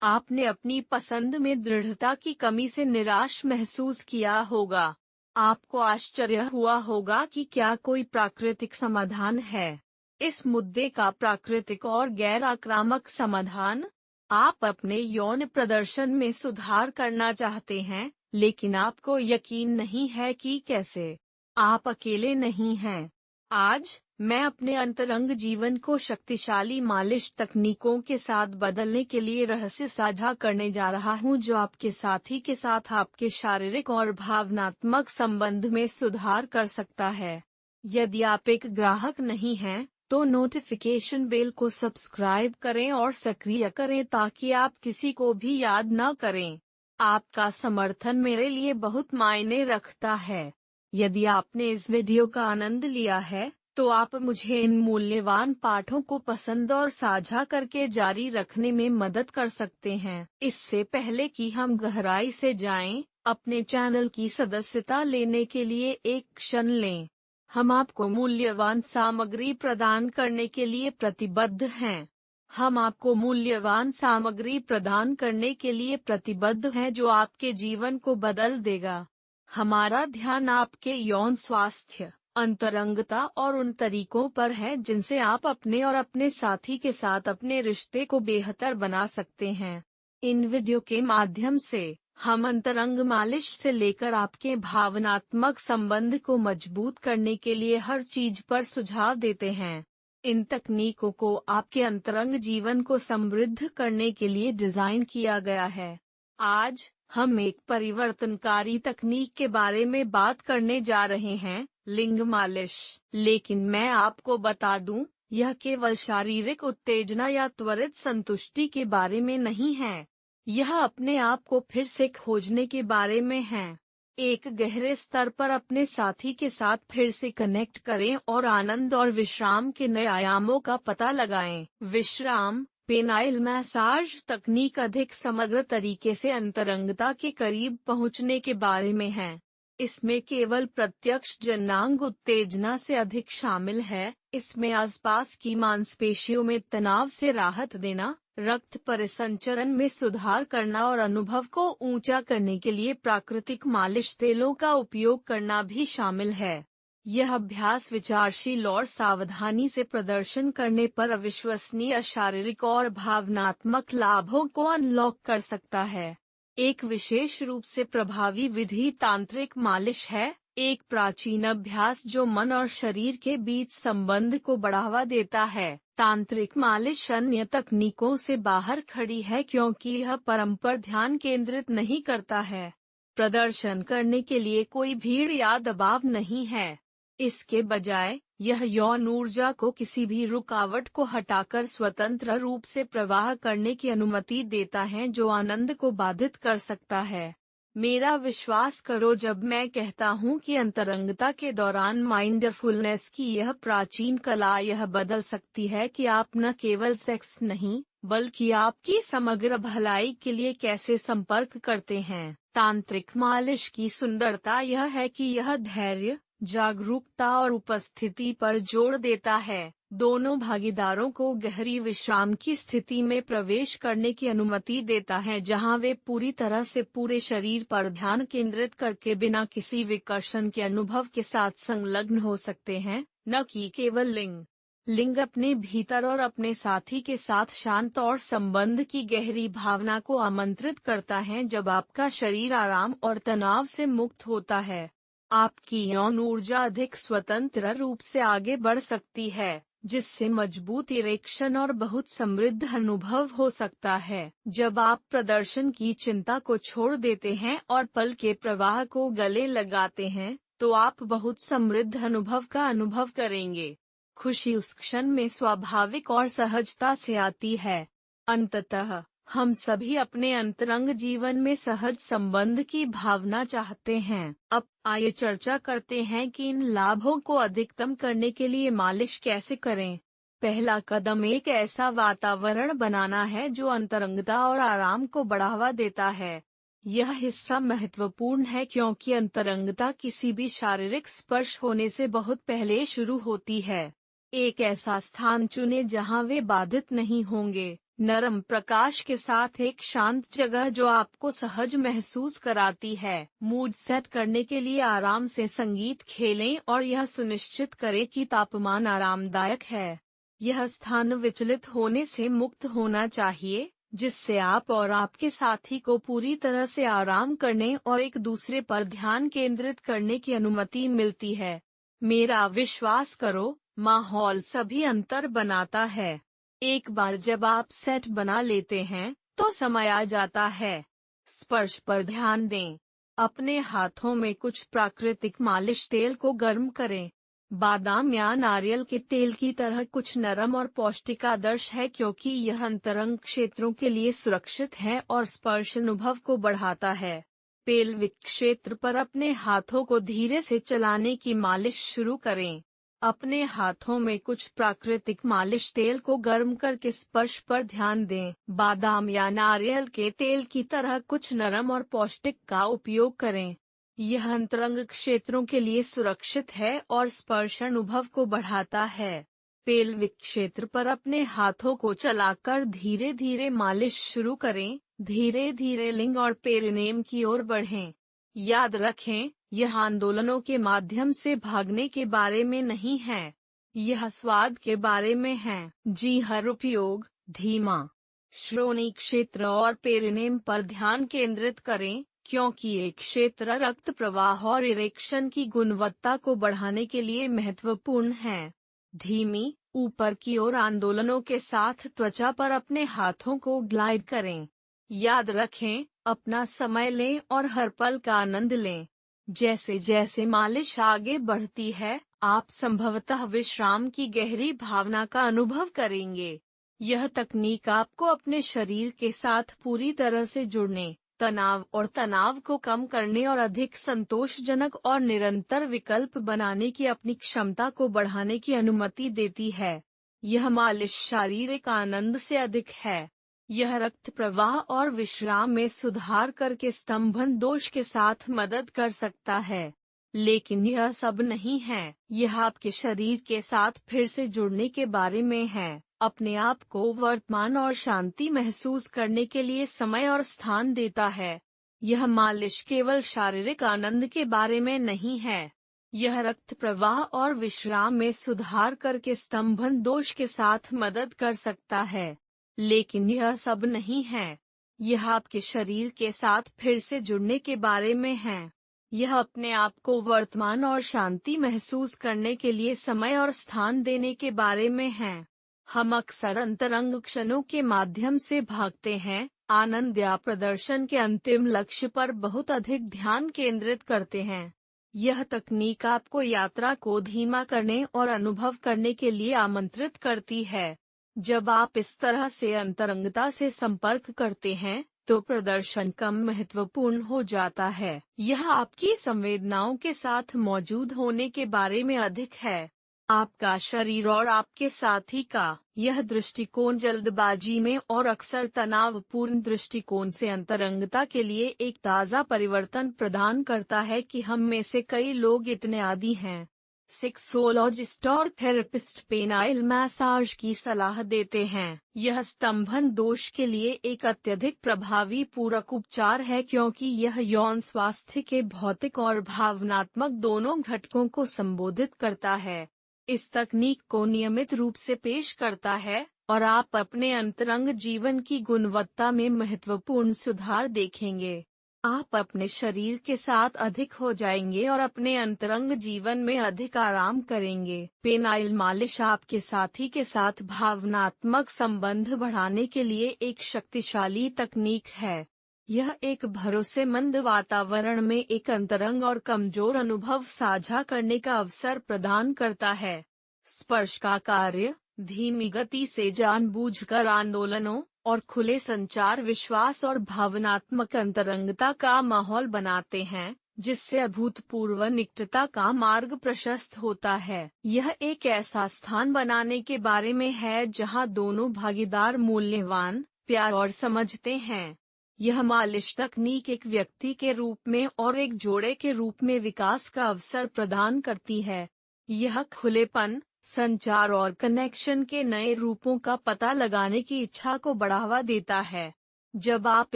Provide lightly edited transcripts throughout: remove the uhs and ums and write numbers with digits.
आपने अपनी पसंद में दृढ़ता की कमी से निराश महसूस किया होगा। आपको आश्चर्य हुआ होगा कि क्या कोई प्राकृतिक समाधान है इस मुद्दे का, प्राकृतिक और गैर आक्रामक समाधान। आप अपने यौन प्रदर्शन में सुधार करना चाहते हैं, लेकिन आपको यकीन नहीं है कि कैसे। आप अकेले नहीं हैं। आज मैं अपने अंतरंग जीवन को शक्तिशाली मालिश तकनीकों के साथ बदलने के लिए रहस्य साझा करने जा रहा हूं, जो आपके साथी के साथ आपके शारीरिक और भावनात्मक संबंध में सुधार कर सकता है। यदि आप एक ग्राहक नहीं हैं, तो नोटिफिकेशन बेल को सब्सक्राइब करें और सक्रिय करें ताकि आप किसी को भी याद न करें। आपका समर्थन मेरे लिए बहुत मायने रखता है। यदि आपने इस वीडियो का आनंद लिया है, तो आप मुझे इन मूल्यवान पाठों को पसंद और साझा करके जारी रखने में मदद कर सकते हैं। इससे पहले कि हम गहराई से जाएं, अपने चैनल की सदस्यता लेने के लिए एक क्षण लें। हम आपको मूल्यवान सामग्री प्रदान करने के लिए प्रतिबद्ध हैं। हम आपको मूल्यवान सामग्री प्रदान करने के लिए प्रतिबद्ध हैं जो आपके जीवन को बदल देगा। हमारा ध्यान आपके यौन स्वास्थ्य, अंतरंगता और उन तरीकों पर है जिनसे आप अपने और अपने साथी के साथ अपने रिश्ते को बेहतर बना सकते हैं। इन वीडियो के माध्यम से हम अंतरंग मालिश से लेकर आपके भावनात्मक संबंध को मजबूत करने के लिए हर चीज पर सुझाव देते हैं। इन तकनीकों को आपके अंतरंग जीवन को समृद्ध करने के लिए डिजाइन किया गया है। आज हम एक परिवर्तनकारी तकनीक के बारे में बात करने जा रहे हैं, लिंग मालिश। लेकिन मैं आपको बता दूं, यह केवल शारीरिक उत्तेजना या त्वरित संतुष्टि के बारे में नहीं है। यह अपने आप को फिर से खोजने के बारे में है। एक गहरे स्तर पर अपने साथी के साथ फिर से कनेक्ट करें और आनंद और विश्राम के नए आयामों का पता लगाएं। विश्राम पेनाइल मैसाज तकनीक अधिक समग्र तरीके से अंतरंगता के करीब पहुंचने के बारे में है। इसमें केवल प्रत्यक्ष जननांग उत्तेजना से अधिक शामिल है। इसमें आसपास की मांसपेशियों में तनाव से राहत देना, रक्त परिसंचरण में सुधार करना और अनुभव को ऊंचा करने के लिए प्राकृतिक मालिश तेलों का उपयोग करना भी शामिल है। यह अभ्यास विचारशील और सावधानी से प्रदर्शन करने पर अविश्वसनीय शारीरिक और भावनात्मक लाभों को अनलॉक कर सकता है। एक विशेष रूप से प्रभावी विधि तांत्रिक मालिश है, एक प्राचीन अभ्यास जो मन और शरीर के बीच संबंध को बढ़ावा देता है। तांत्रिक मालिश अन्य तकनीकों से बाहर खड़ी है क्योंकि यह परम पर ध्यान केंद्रित नहीं करता है। प्रदर्शन करने के लिए कोई भीड़ या दबाव नहीं है। इसके बजाय यह यौन ऊर्जा को किसी भी रुकावट को हटाकर स्वतंत्र रूप से प्रवाह करने की अनुमति देता है, जो आनंद को बाधित कर सकता है। मेरा विश्वास करो जब मैं कहता हूँ कि अंतरंगता के दौरान माइंडफुलनेस की यह प्राचीन कला यह बदल सकती है कि आप न केवल सेक्स नहीं, बल्कि आपकी समग्र भलाई के लिए कैसे संपर्क करते हैं। तांत्रिक मालिश की सुंदरता यह है कि यह धैर्य, जागरूकता और उपस्थिति पर जोर देता है। दोनों भागीदारों को गहरी विश्राम की स्थिति में प्रवेश करने की अनुमति देता है, जहां वे पूरी तरह से पूरे शरीर पर ध्यान केंद्रित करके बिना किसी विकर्षण के अनुभव के साथ संलग्न हो सकते हैं, न कि केवल लिंग। लिंग अपने भीतर और अपने साथी के साथ शांत और संबंध की गहरी भावना को आमंत्रित करता है। जब आपका शरीर आराम और तनाव से मुक्त होता है, आपकी यौन ऊर्जा अधिक स्वतंत्र रूप से आगे बढ़ सकती है, जिससे मजबूत इरेक्शन और बहुत समृद्ध अनुभव हो सकता है। जब आप प्रदर्शन की चिंता को छोड़ देते हैं और पल के प्रवाह को गले लगाते हैं, तो आप बहुत समृद्ध अनुभव का अनुभव करेंगे। खुशी उस क्षण में स्वाभाविक और सहजता से आती है। अंततः हम सभी अपने अंतरंग जीवन में सहज संबंध की भावना चाहते हैं। अब आइए चर्चा करते हैं कि इन लाभों को अधिकतम करने के लिए मालिश कैसे करें। पहला कदम एक ऐसा वातावरण बनाना है जो अंतरंगता और आराम को बढ़ावा देता है। यह हिस्सा महत्वपूर्ण है क्योंकि अंतरंगता किसी भी शारीरिक स्पर्श होने से बहुत पहले शुरू होती है। एक ऐसा स्थान चुनें जहां वे बाधित नहीं होंगे, नरम प्रकाश के साथ एक शांत जगह जो आपको सहज महसूस कराती है। मूड सेट करने के लिए आराम से संगीत खेलें और यह सुनिश्चित करें कि तापमान आरामदायक है। यह स्थान विचलित होने से मुक्त होना चाहिए, जिससे आप और आपके साथी को पूरी तरह से आराम करने और एक दूसरे पर ध्यान केंद्रित करने की अनुमति मिलती है। मेरा विश्वास करो, माहौल सभी अंतर बनाता है। एक बार जब आप सेट बना लेते हैं, तो समय आ जाता है। स्पर्श पर ध्यान दें। अपने हाथों में कुछ प्राकृतिक मालिश तेल को गर्म करें। बादाम या नारियल के तेल की तरह कुछ नरम और पौष्टिक आदर्श है, क्योंकि यह अंतरंग क्षेत्रों के लिए सुरक्षित है और स्पर्श अनुभव को बढ़ाता है। पेल्विक क्षेत्र पर अपने हाथों को धीरे से चलाने की मालिश शुरू करें। अपने हाथों में कुछ प्राकृतिक मालिश तेल को गर्म करके स्पर्श पर ध्यान दें। बादाम या नारियल के तेल की तरह कुछ नरम और पौष्टिक का उपयोग करें। यह अंतरंग क्षेत्रों के लिए सुरक्षित है और स्पर्श अनुभव को बढ़ाता है। पेल्विक क्षेत्र पर अपने हाथों को चलाकर धीरे धीरे मालिश शुरू करें। धीरे धीरे लिंग और पेरिनेम की ओर बढ़ें। याद रखें, यह आंदोलनों के माध्यम से भागने के बारे में नहीं है, यह स्वाद के बारे में है। जी हर उपयोग धीमा। श्रोणि क्षेत्र और पेरिनेम पर ध्यान केंद्रित करें, क्योंकि ये क्षेत्र रक्त प्रवाह और इरेक्शन की गुणवत्ता को बढ़ाने के लिए महत्वपूर्ण है। धीमी, ऊपर की ओर आंदोलनों के साथ त्वचा पर अपने हाथों को ग्लाइड करें। याद रखें, अपना समय लें और हर पल का आनंद लें। जैसे जैसे मालिश आगे बढ़ती है, आप संभवतः विश्राम की गहरी भावना का अनुभव करेंगे। यह तकनीक आपको अपने शरीर के साथ पूरी तरह से जुड़ने, तनाव को कम करने और अधिक संतोषजनक और निरंतर विकल्प बनाने की अपनी क्षमता को बढ़ाने की अनुमति देती है। यह मालिश शारीरिक आनंद से अधिक है। यह रक्त प्रवाह और विश्राम में सुधार करके स्तंभन दोष के साथ मदद कर सकता है। लेकिन यह सब नहीं है, यह आपके शरीर के साथ फिर से जुड़ने के बारे में है। अपने आप को वर्तमान और शांति महसूस करने के लिए समय और स्थान देता है। यह मालिश केवल शारीरिक आनंद के बारे में नहीं है, यह रक्त प्रवाह और विश्राम में सुधार करके स्तंभन दोष के साथ मदद कर सकता है। लेकिन यह सब नहीं है, यह आपके शरीर के साथ फिर से जुड़ने के बारे में है। यह अपने आप को वर्तमान और शांति महसूस करने के लिए समय और स्थान देने के बारे में है। हम अक्सर अंतरंग क्षणों के माध्यम से भागते हैं, आनंद या प्रदर्शन के अंतिम लक्ष्य पर बहुत अधिक ध्यान केंद्रित करते हैं। यह तकनीक आपको यात्रा को धीमा करने और अनुभव करने के लिए आमंत्रित करती है। जब आप इस तरह से अंतरंगता से संपर्क करते हैं, तो प्रदर्शन कम महत्वपूर्ण हो जाता है। यह आपकी संवेदनाओं के साथ मौजूद होने के बारे में अधिक है, आपका शरीर और आपके साथी का। यह दृष्टिकोण जल्दबाजी में और अक्सर तनावपूर्ण दृष्टिकोण से अंतरंगता के लिए एक ताज़ा परिवर्तन प्रदान करता है कि हम में से कई लोग इतने आदी हैं। सेक्सोलॉजिस्ट और थेरेपिस्ट पेनाइल मैसाज की सलाह देते हैं। यह स्तंभन दोष के लिए एक अत्यधिक प्रभावी पूरक उपचार है, क्योंकि यह यौन स्वास्थ्य के भौतिक और भावनात्मक दोनों घटकों को संबोधित करता है। इस तकनीक को नियमित रूप से पेश करता है और आप अपने अंतरंग जीवन की गुणवत्ता में महत्वपूर्ण सुधार देखेंगे। आप अपने शरीर के साथ अधिक हो जाएंगे और अपने अंतरंग जीवन में अधिक आराम करेंगे। पेनाइल मालिश आपके साथी के साथ भावनात्मक संबंध बढ़ाने के लिए एक शक्तिशाली तकनीक है। यह एक भरोसेमंद वातावरण में एक अंतरंग और कमजोर अनुभव साझा करने का अवसर प्रदान करता है। स्पर्श का कार्य धीमी गति से जानबूझकर आंदोलनों और खुले संचार विश्वास और भावनात्मक अंतरंगता का माहौल बनाते हैं, जिससे अभूतपूर्व निकटता का मार्ग प्रशस्त होता है। यह एक ऐसा स्थान बनाने के बारे में है जहां दोनों भागीदार मूल्यवान, प्यार और समझते हैं। यह मालिश तकनीक एक व्यक्ति के रूप में और एक जोड़े के रूप में विकास का अवसर प्रदान करती है। यह खुलेपन, संचार और कनेक्शन के नए रूपों का पता लगाने की इच्छा को बढ़ावा देता है। जब आप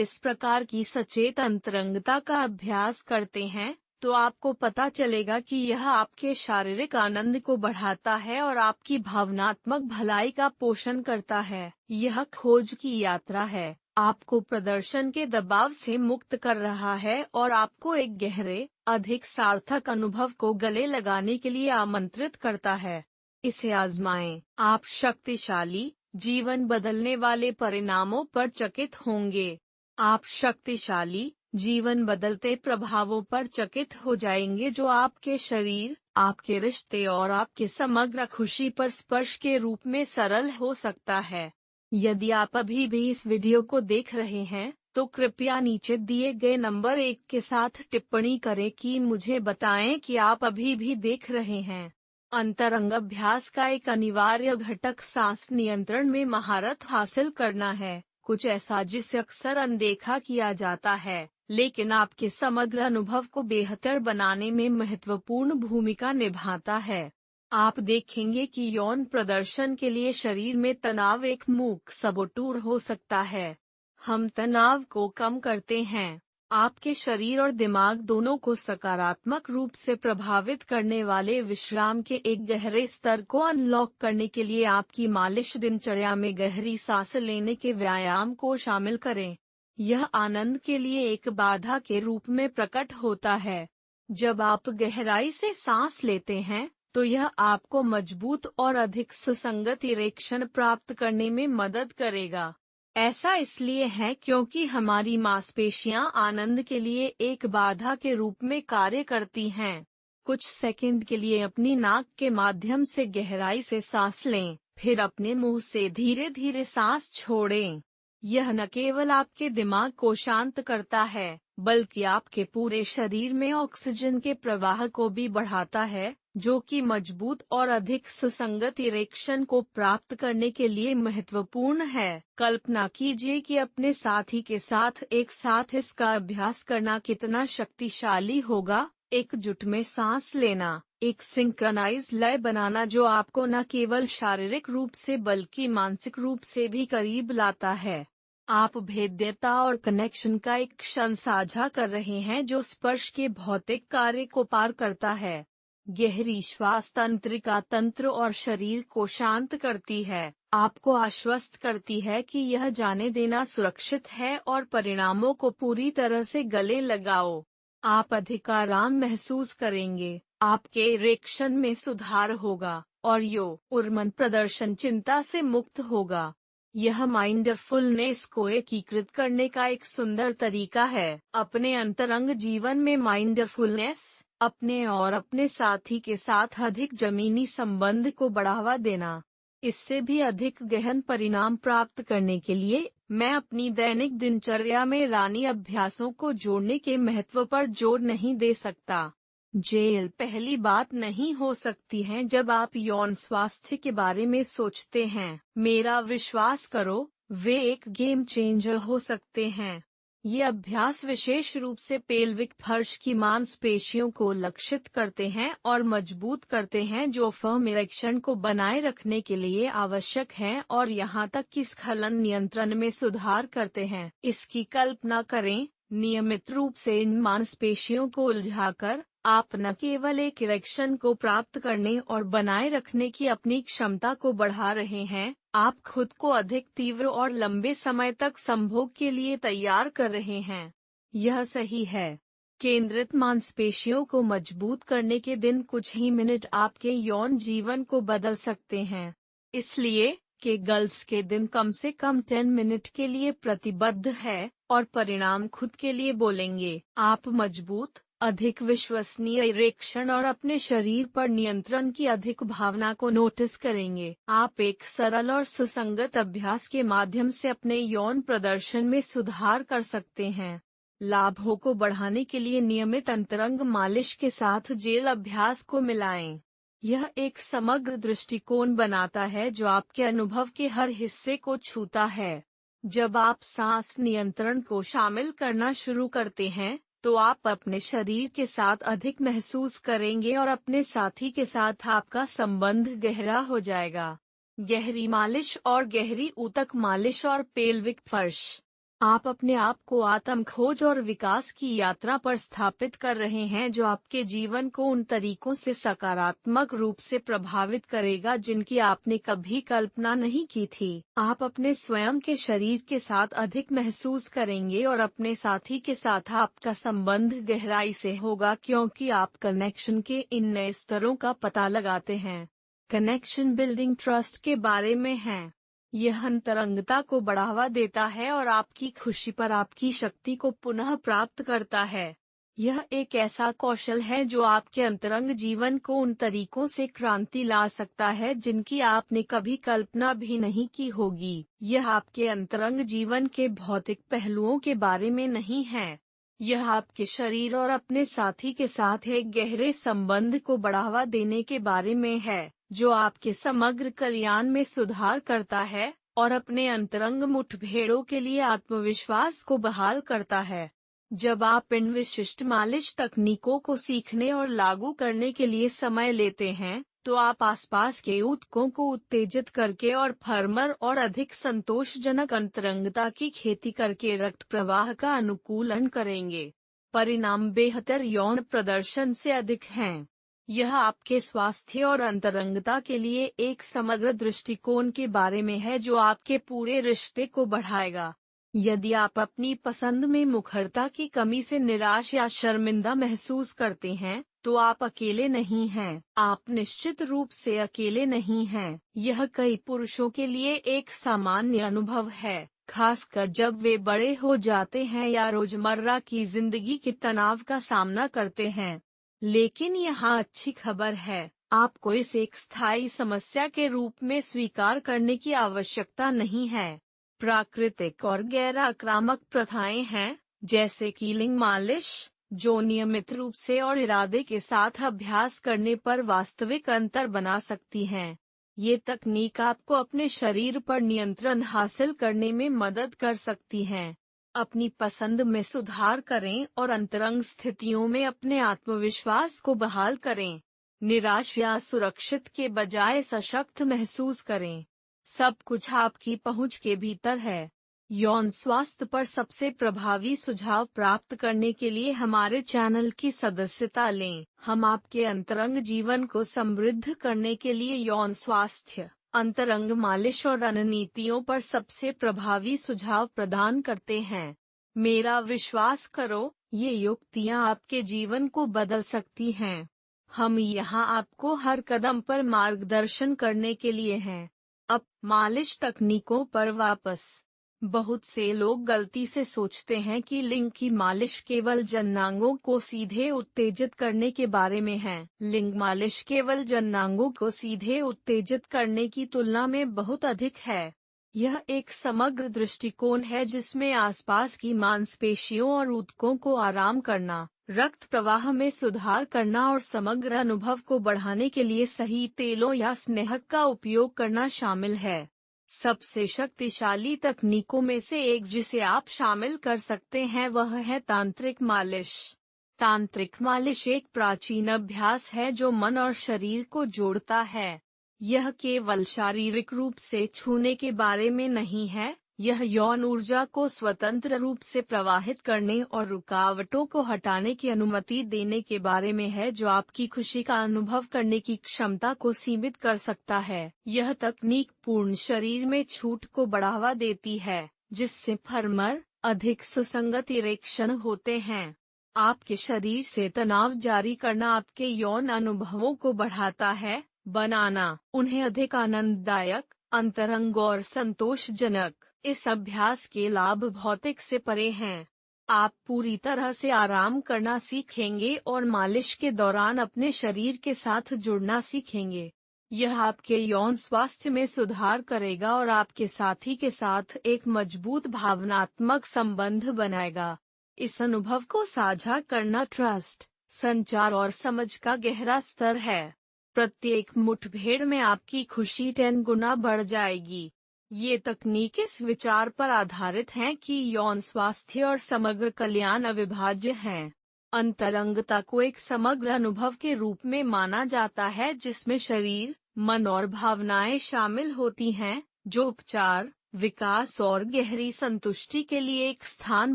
इस प्रकार की सचेत अंतरंगता का अभ्यास करते हैं, तो आपको पता चलेगा कि यह आपके शारीरिक आनंद को बढ़ाता है और आपकी भावनात्मक भलाई का पोषण करता है। यह खोज की यात्रा है, आपको प्रदर्शन के दबाव से मुक्त कर रहा है और आपको एक गहरे, अधिक सार्थक अनुभव को गले लगाने के लिए आमंत्रित करता है। इसे आजमाएं, आप शक्तिशाली, जीवन बदलने वाले परिणामों पर चकित होंगे। आप शक्तिशाली, जीवन बदलते प्रभावों पर चकित हो जाएंगे जो आपके शरीर, आपके रिश्ते और आपके समग्र खुशी पर स्पर्श के रूप में सरल हो सकता है। यदि आप अभी भी इस वीडियो को देख रहे हैं, तो कृपया नीचे दिए गए नंबर 1 के साथ टिप्पणी करें कि मुझे बताएं कि आप अभी भी देख रहे हैं। अंतरंग अभ्यास का एक अनिवार्य घटक सांस नियंत्रण में महारत हासिल करना है, कुछ ऐसा जिसे अक्सर अनदेखा किया जाता है, लेकिन आपके समग्र अनुभव को बेहतर बनाने में महत्वपूर्ण भूमिका निभाता है। आप देखेंगे कि यौन प्रदर्शन के लिए शरीर में तनाव एक मूक सबूतूर हो सकता है। हम तनाव को कम करते हैं। आपके शरीर और दिमाग दोनों को सकारात्मक रूप से प्रभावित करने वाले विश्राम के एक गहरे स्तर को अनलॉक करने के लिए आपकी मालिश दिनचर्या में गहरी सांस लेने के व्यायाम को शामिल करें। यह आनंद के लिए एक बाधा के रूप में प्रकट होता है। जब आप गहराई से सांस लेते हैं, तो यह आपको मजबूत और अधिक सुसंगत इरेक्शन प्राप्त करने में मदद करेगा। ऐसा इसलिए है क्योंकि हमारी मांसपेशियां आनंद के लिए एक बाधा के रूप में कार्य करती हैं। कुछ सेकंड के लिए अपनी नाक के माध्यम से गहराई से सांस लें, फिर अपने मुंह से धीरे धीरे सांस छोड़ें। यह न केवल आपके दिमाग को शांत करता है, बल्कि आपके पूरे शरीर में ऑक्सीजन के प्रवाह को भी बढ़ाता है, जो कि मजबूत और अधिक सुसंगत इरेक्शन को प्राप्त करने के लिए महत्वपूर्ण है। कल्पना कीजिए कि अपने साथी के साथ एक साथ इसका अभ्यास करना कितना शक्तिशाली होगा। एकजुट में सांस लेना, एक सिंक्रनाइज लय बनाना जो आपको न केवल शारीरिक रूप से बल्कि मानसिक रूप से भी करीब लाता है। आप भेद्यता और कनेक्शन का एक क्षण साझा कर रहे हैं जो स्पर्श के भौतिक कार्य को पार करता है। गहरी श्वास तंत्रिका तंत्र और शरीर को शांत करती है, आपको आश्वस्त करती है कि यह जाने देना सुरक्षित है और परिणामों को पूरी तरह से गले लगाओ। आप अधिक आराम महसूस करेंगे, आपके इरेक्शन में सुधार होगा और उर्मन प्रदर्शन चिंता से मुक्त होगा। यह माइंडफुलनेस को एकीकृत करने का एक सुंदर तरीका है। अपने अंतरंग जीवन में माइंडफुलनेस, अपने और अपने साथी के साथ अधिक जमीनी संबंध को बढ़ावा देना। इससे भी अधिक गहन परिणाम प्राप्त करने के लिए मैं अपनी दैनिक दिनचर्या में रानी अभ्यासों को जोड़ने के महत्व पर जोर नहीं दे सकता। जेल पहली बात नहीं हो सकती है जब आप यौन स्वास्थ्य के बारे में सोचते हैं। मेरा विश्वास करो, वे एक गेम चेंजर हो सकते हैं। ये अभ्यास विशेष रूप से पेल्विक फर्श की मांसपेशियों को लक्षित करते हैं और मजबूत करते हैं जो फर्म इरेक्शन को बनाए रखने के लिए आवश्यक हैं और यहाँ तक कि स्खलन नियंत्रण में सुधार करते हैं। इसकी कल्पना करें, नियमित रूप से इन मांसपेशियों को उलझाकर आप न केवल एक इरेक्शन को प्राप्त करने और बनाए रखने की अपनी क्षमता को बढ़ा रहे हैं, आप खुद को अधिक तीव्र और लंबे समय तक संभोग के लिए तैयार कर रहे हैं। यह सही है। केंद्रित मांसपेशियों को मजबूत करने के दिन कुछ ही मिनट आपके यौन जीवन को बदल सकते हैं। इसलिए केगल्स के दिन कम से कम 10 मिनट के लिए प्रतिबद्ध है और परिणाम खुद के लिए बोलेंगे। आप मजबूत, अधिक विश्वसनीय इरेक्शन और अपने शरीर पर नियंत्रण की अधिक भावना को नोटिस करेंगे। आप एक सरल और सुसंगत अभ्यास के माध्यम से अपने यौन प्रदर्शन में सुधार कर सकते हैं। लाभों को बढ़ाने के लिए नियमित अंतरंग मालिश के साथ जेल अभ्यास को मिलाएं। यह एक समग्र दृष्टिकोण बनाता है जो आपके अनुभव के हर हिस्से को छूता है। जब आप सांस नियंत्रण को शामिल करना शुरू करते हैं, तो आप अपने शरीर के साथ अधिक महसूस करेंगे और अपने साथी के साथ आपका संबंध गहरा हो जाएगा। गहरी मालिश और गहरी ऊतक मालिश और पेल्विक फर्श। आप अपने आप को आत्म खोज और विकास की यात्रा पर स्थापित कर रहे हैं जो आपके जीवन को उन तरीकों से सकारात्मक रूप से प्रभावित करेगा जिनकी आपने कभी कल्पना नहीं की थी। आप अपने स्वयं के शरीर के साथ अधिक महसूस करेंगे और अपने साथी के साथ आपका संबंध गहराई से होगा क्योंकि आप कनेक्शन के इन नए स्तरों का पता लगाते हैं। कनेक्शन बिल्डिंग ट्रस्ट के बारे में है। यह अंतरंगता को बढ़ावा देता है और आपकी खुशी पर आपकी शक्ति को पुनः प्राप्त करता है। यह एक ऐसा कौशल है जो आपके अंतरंग जीवन को उन तरीकों से क्रांति ला सकता है जिनकी आपने कभी कल्पना भी नहीं की होगी। यह आपके अंतरंग जीवन के भौतिक पहलुओं के बारे में नहीं है। यह आपके शरीर और अपने साथी के साथ एक गहरे संबंध को बढ़ावा देने के बारे में है जो आपके समग्र कल्याण में सुधार करता है और अपने अंतरंग मुठभेड़ों के लिए आत्मविश्वास को बहाल करता है। जब आप इन विशिष्ट मालिश तकनीकों को सीखने और लागू करने के लिए समय लेते हैं, तो आप आसपास के ऊतकों को उत्तेजित करके और फर्मर और अधिक संतोषजनक अंतरंगता की खेती करके रक्त प्रवाह का अनुकूलन करेंगे। परिणाम बेहतर यौन प्रदर्शन से अधिक हैं। यह आपके स्वास्थ्य और अंतरंगता के लिए एक समग्र दृष्टिकोण के बारे में है जो आपके पूरे रिश्ते को बढ़ाएगा। यदि आप अपनी पसंद में मुखरता की कमी से निराश या शर्मिंदा महसूस करते हैं, तो आप अकेले नहीं हैं। आप निश्चित रूप से अकेले नहीं हैं। यह कई पुरुषों के लिए एक सामान्य अनुभव है, खासकर जब वे बड़े हो जाते हैं या रोजमर्रा की जिंदगी के तनाव का सामना करते हैं। लेकिन यहाँ अच्छी खबर है, आपको इसे एक स्थायी समस्या के रूप में स्वीकार करने की आवश्यकता नहीं है। प्राकृतिक और गैर आक्रामक प्रथाएं हैं, जैसे कि लिंग मालिश, जो नियमित रूप से और इरादे के साथ अभ्यास करने पर वास्तविक अंतर बना सकती हैं। ये तकनीक आपको अपने शरीर पर नियंत्रण हासिल करने में मदद कर सकती हैं। अपनी पसंद में सुधार करें और अंतरंग स्थितियों में अपने आत्मविश्वास को बहाल करें। निराश या सुरक्षित के बजाय सशक्त महसूस करें। सब कुछ आपकी पहुंच के भीतर है। यौन स्वास्थ्य पर सबसे प्रभावी सुझाव प्राप्त करने के लिए हमारे चैनल की सदस्यता लें। हम आपके अंतरंग जीवन को समृद्ध करने के लिए यौन स्वास्थ्य, अंतरंग मालिश और रणनीतियों पर सबसे प्रभावी सुझाव प्रदान करते हैं। मेरा विश्वास करो, ये युक्तियाँ आपके जीवन को बदल सकती हैं। हम यहाँ आपको हर कदम पर मार्गदर्शन करने के लिए हैं। अब मालिश तकनीकों पर वापस। बहुत से लोग गलती से सोचते हैं कि लिंग की मालिश केवल जननांगों को सीधे उत्तेजित करने के बारे में है। लिंग मालिश केवल जननांगों को सीधे उत्तेजित करने की तुलना में बहुत अधिक है। यह एक समग्र दृष्टिकोण है जिसमें आसपास की मांसपेशियों और ऊतकों को आराम करना, रक्त प्रवाह में सुधार करना और समग्र अनुभव को बढ़ाने के लिए सही तेलों या स्नेहक का उपयोग करना शामिल है। सबसे शक्तिशाली तकनीकों में से एक जिसे आप शामिल कर सकते हैं वह है तांत्रिक मालिश। तांत्रिक मालिश एक प्राचीन अभ्यास है जो मन और शरीर को जोड़ता है। यह केवल शारीरिक रूप से छूने के बारे में नहीं है, यह यौन ऊर्जा को स्वतंत्र रूप से प्रवाहित करने और रुकावटों को हटाने की अनुमति देने के बारे में है जो आपकी खुशी का अनुभव करने की क्षमता को सीमित कर सकता है। यह तकनीक पूर्ण शरीर में छूट को बढ़ावा देती है, जिससे फर्मर अधिक सुसंगत इरेक्शन होते हैं। आपके शरीर से तनाव जारी करना आपके यौन अनुभवों को बढ़ाता है, बनाना उन्हें अधिक आनंददायक, अंतरंग और संतोषजनक। इस अभ्यास के लाभ भौतिक से परे हैं। आप पूरी तरह से आराम करना सीखेंगे और मालिश के दौरान अपने शरीर के साथ जुड़ना सीखेंगे। यह आपके यौन स्वास्थ्य में सुधार करेगा और आपके साथी के साथ एक मजबूत भावनात्मक संबंध बनाएगा। इस अनुभव को साझा करना ट्रस्ट, संचार और समझ का गहरा स्तर है। प्रत्येक मुठभेड़ में आपकी खुशी 10 गुना बढ़ जाएगी। ये तकनीक इस विचार पर आधारित हैं कि यौन स्वास्थ्य और समग्र कल्याण अविभाज्य हैं। अंतरंगता को एक समग्र अनुभव के रूप में माना जाता है जिसमें शरीर, मन और भावनाएं शामिल होती हैं, जो उपचार, विकास और गहरी संतुष्टि के लिए एक स्थान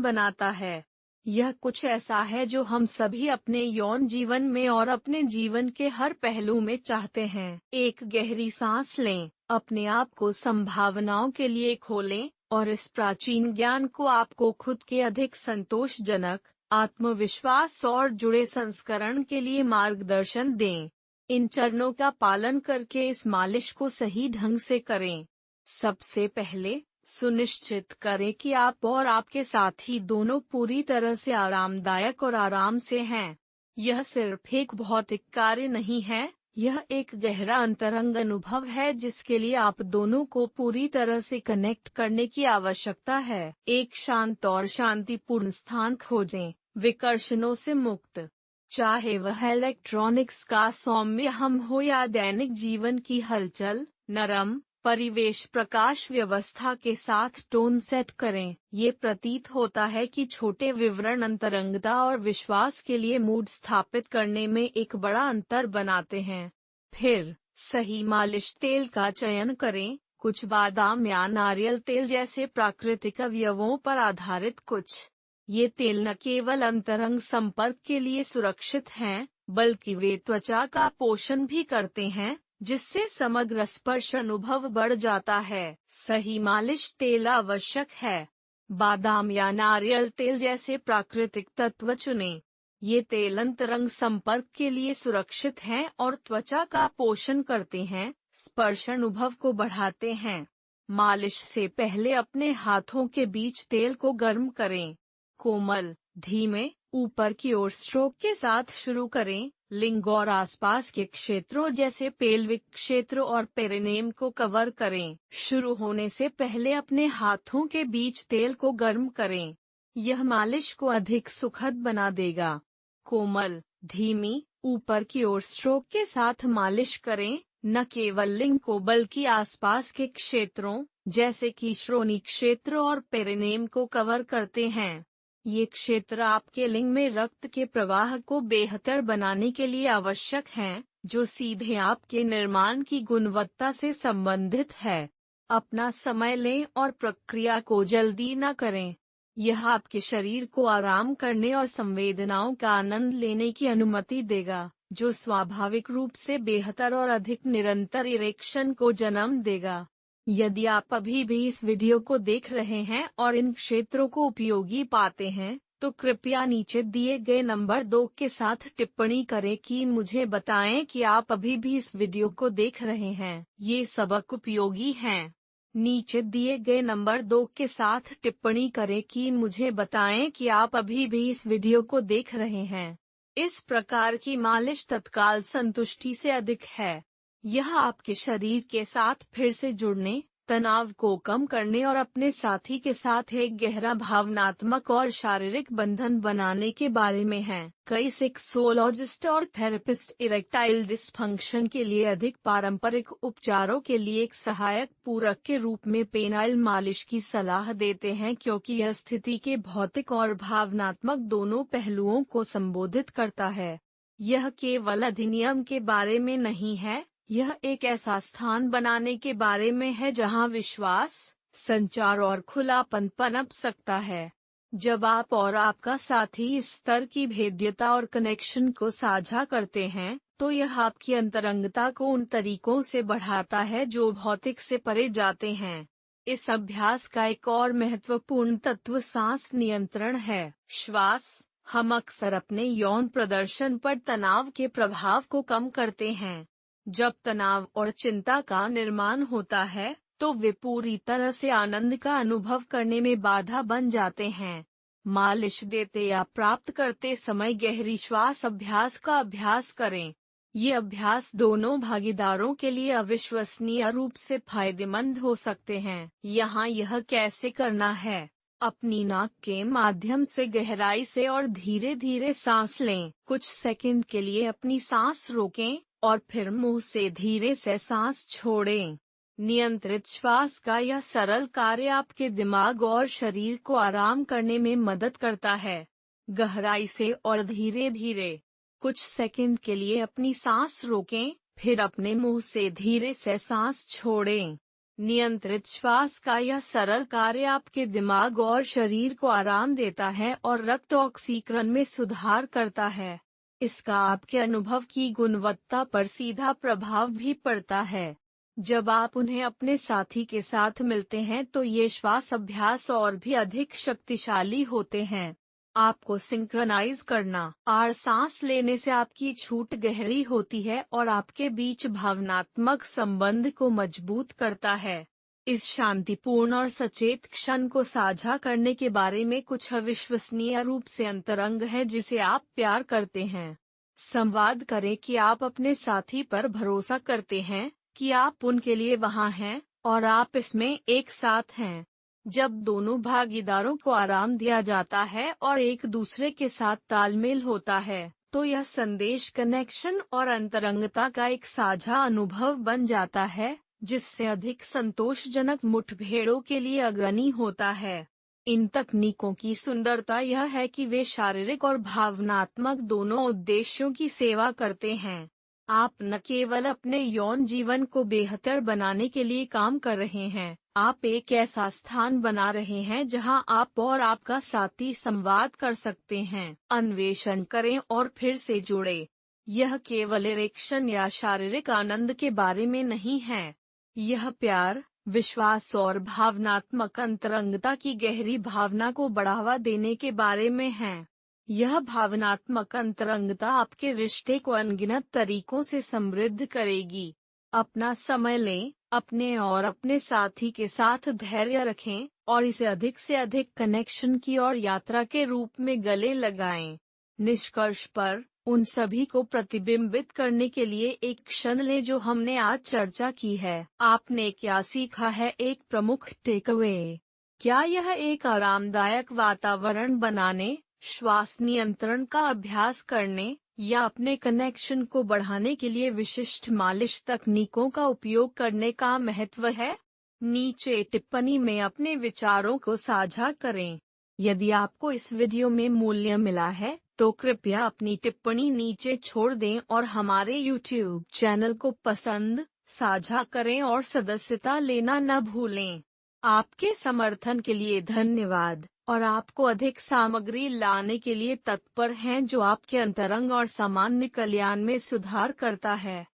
बनाता है। यह कुछ ऐसा है जो हम सभी अपने यौन जीवन में और अपने जीवन के हर पहलू में चाहते हैं। एक गहरी सांस लें, अपने आप को संभावनाओं के लिए खोलें और इस प्राचीन ज्ञान को आपको खुद के अधिक संतोषजनक, आत्मविश्वास और जुड़े संस्करण के लिए मार्गदर्शन दें। इन चरणों का पालन करके इस मालिश को सही ढंग से करें। सबसे पहले सुनिश्चित करें कि आप और आपके साथी दोनों पूरी तरह से आरामदायक और आराम से हैं। यह सिर्फ एक भौतिक कार्य नहीं है, यह एक गहरा अंतरंग अनुभव है जिसके लिए आप दोनों को पूरी तरह से कनेक्ट करने की आवश्यकता है। एक शांत और शांतिपूर्ण स्थान खोजें, विकर्षणों से मुक्त। चाहे वह इलेक्ट्रॉनिक्स का सौम्य हम हो या दैनिक जीवन की हलचल, नरम परिवेश प्रकाश व्यवस्था के साथ टोन सेट करें। ये प्रतीत होता है कि छोटे विवरण अंतरंगता और विश्वास के लिए मूड स्थापित करने में एक बड़ा अंतर बनाते हैं। फिर सही मालिश तेल का चयन करें। कुछ बादाम या नारियल तेल जैसे प्राकृतिक अवयवों पर आधारित कुछ ये तेल न केवल अंतरंग संपर्क के लिए सुरक्षित हैं, बल्कि वे त्वचा का पोषण भी करते हैं, जिससे समग्र स्पर्श अनुभव बढ़ जाता है। सही मालिश तेल आवश्यक है। बादाम या नारियल तेल जैसे प्राकृतिक तत्व चुनें। ये तेल अंतरंग संपर्क के लिए सुरक्षित हैं और त्वचा का पोषण करते हैं, स्पर्श अनुभव को बढ़ाते हैं। मालिश से पहले अपने हाथों के बीच तेल को गर्म करें। कोमल, धीमे, ऊपर की ओर स्ट्रोक के साथ शुरू करें। लिंग और आसपास के क्षेत्रों जैसे पेल्विक क्षेत्र और पेरिनेम को कवर करें। शुरू होने से पहले अपने हाथों के बीच तेल को गर्म करें। यह मालिश को अधिक सुखद बना देगा। कोमल, धीमी, ऊपर की ओर स्ट्रोक के साथ मालिश करें, न केवल लिंग को बल्कि आसपास के क्षेत्रों जैसे कि श्रोणि क्षेत्र और पेरिनेम को कवर करते हैं। ये क्षेत्र आपके लिंग में रक्त के प्रवाह को बेहतर बनाने के लिए आवश्यक हैं, जो सीधे आपके निर्माण की गुणवत्ता से संबंधित है। अपना समय लें और प्रक्रिया को जल्दी न करें। यह आपके शरीर को आराम करने और संवेदनाओं का आनंद लेने की अनुमति देगा, जो स्वाभाविक रूप से बेहतर और अधिक निरंतर इरेक्शन को जन्म देगा। यदि आप अभी भी इस वीडियो को देख रहे हैं और इन क्षेत्रों को उपयोगी पाते हैं, तो कृपया नीचे दिए गए नंबर 2 के साथ टिप्पणी करें कि मुझे बताएं कि आप अभी भी इस वीडियो को देख रहे हैं। ये सबक उपयोगी हैं। नीचे दिए गए नंबर 2 के साथ टिप्पणी करें कि मुझे बताएं कि आप अभी भी इस वीडियो को देख रहे हैं। इस प्रकार की मालिश तत्काल संतुष्टि से अधिक है। यह आपके शरीर के साथ फिर से जुड़ने, तनाव को कम करने और अपने साथी के साथ एक गहरा भावनात्मक और शारीरिक बंधन बनाने के बारे में है। कई सेक्सोलॉजिस्ट और थेरेपिस्ट इरेक्टाइल डिस्फंक्शन के लिए अधिक पारंपरिक उपचारों के लिए एक सहायक पूरक के रूप में पेनाइल मालिश की सलाह देते हैं, क्योंकि यह स्थिति के भौतिक और भावनात्मक दोनों पहलुओं को संबोधित करता है। यह केवल अधिनियम के बारे में नहीं है, यह एक ऐसा स्थान बनाने के बारे में है जहां विश्वास, संचार और खुलापन पनप सकता है। जब आप और आपका साथी इस स्तर की भेद्यता और कनेक्शन को साझा करते हैं, तो यह आपकी अंतरंगता को उन तरीकों से बढ़ाता है जो भौतिक से परे जाते हैं। इस अभ्यास का एक और महत्वपूर्ण तत्व सांस नियंत्रण है। श्वास। हम अक्सर अपने यौन प्रदर्शन पर तनाव के प्रभाव को कम करते हैं। जब तनाव और चिंता का निर्माण होता है, तो वे पूरी तरह से आनंद का अनुभव करने में बाधा बन जाते हैं। मालिश देते या प्राप्त करते समय गहरी श्वास अभ्यास का अभ्यास करें। ये अभ्यास दोनों भागीदारों के लिए अविश्वसनीय रूप से फायदेमंद हो सकते हैं। यहाँ यह कैसे करना है? अपनी नाक के माध्यम से गहराई से और धीरे धीरे सांस लें। कुछ सेकंड के लिए अपनी सांस रोकें और फिर मुंह से धीरे से सांस छोड़ें। नियंत्रित श्वास का यह सरल कार्य आपके दिमाग और शरीर को आराम करने में मदद करता है। गहराई से और धीरे धीरे। कुछ सेकंड के लिए अपनी सांस रोकें, फिर अपने मुंह से धीरे से सांस छोड़ें। नियंत्रित श्वास का यह सरल कार्य आपके दिमाग और शरीर को आराम देता है और रक्त ऑक्सीकरण में सुधार करता है। इसका आपके अनुभव की गुणवत्ता पर सीधा प्रभाव भी पड़ता है। जब आप उन्हें अपने साथी के साथ मिलते हैं तो ये श्वास अभ्यास और भी अधिक शक्तिशाली होते हैं। आपको सिंक्रनाइज करना और सांस लेने से आपकी छूट गहरी होती है और आपके बीच भावनात्मक संबंध को मजबूत करता है। इस शांतिपूर्ण और सचेत क्षण को साझा करने के बारे में कुछ अविश्वसनीय रूप से अंतरंग है जिसे आप प्यार करते हैं। संवाद करें कि आप अपने साथी पर भरोसा करते हैं, कि आप उनके लिए वहां हैं और आप इसमें एक साथ हैं। जब दोनों भागीदारों को आराम दिया जाता है और एक दूसरे के साथ तालमेल होता है, तो यह संदेश कनेक्शन और अंतरंगता का एक साझा अनुभव बन जाता है, जिससे अधिक संतोषजनक मुठभेड़ों के लिए अग्रणी होता है। इन तकनीकों की सुंदरता यह है कि वे शारीरिक और भावनात्मक दोनों उद्देश्यों की सेवा करते हैं। आप न केवल अपने यौन जीवन को बेहतर बनाने के लिए काम कर रहे हैं, आप एक ऐसा स्थान बना रहे हैं जहां आप और आपका साथी संवाद कर सकते हैं। अन्वेषण करें और फिर से जुड़े। यह केवल इरेक्शन या शारीरिक आनंद के बारे में नहीं है। यह प्यार, विश्वास और भावनात्मक अंतरंगता की गहरी भावना को बढ़ावा देने के बारे में है। यह भावनात्मक अंतरंगता आपके रिश्ते को अनगिनत तरीकों से समृद्ध करेगी। अपना समय लें, अपने और अपने साथी के साथ धैर्य रखें और इसे अधिक से अधिक कनेक्शन की और यात्रा के रूप में गले लगाएं। निष्कर्ष पर, उन सभी को प्रतिबिंबित करने के लिए एक क्षण लें जो हमने आज चर्चा की है। आपने क्या सीखा है? एक प्रमुख टेकअवे। क्या यह एक आरामदायक वातावरण बनाने, श्वास नियंत्रण का अभ्यास करने या अपने कनेक्शन को बढ़ाने के लिए विशिष्ट मालिश तकनीकों का उपयोग करने का महत्व है? नीचे टिप्पणी में अपने विचारों को साझा करें। यदि आपको इस वीडियो में मूल्य मिला है, तो कृपया अपनी टिप्पणी नीचे छोड़ दें और हमारे YouTube चैनल को पसंद, साझा करें और सदस्यता लेना न भूलें। आपके समर्थन के लिए धन्यवाद और आपको अधिक सामग्री लाने के लिए तत्पर हैं जो आपके अंतरंग और सामान्य कल्याण में सुधार करता है।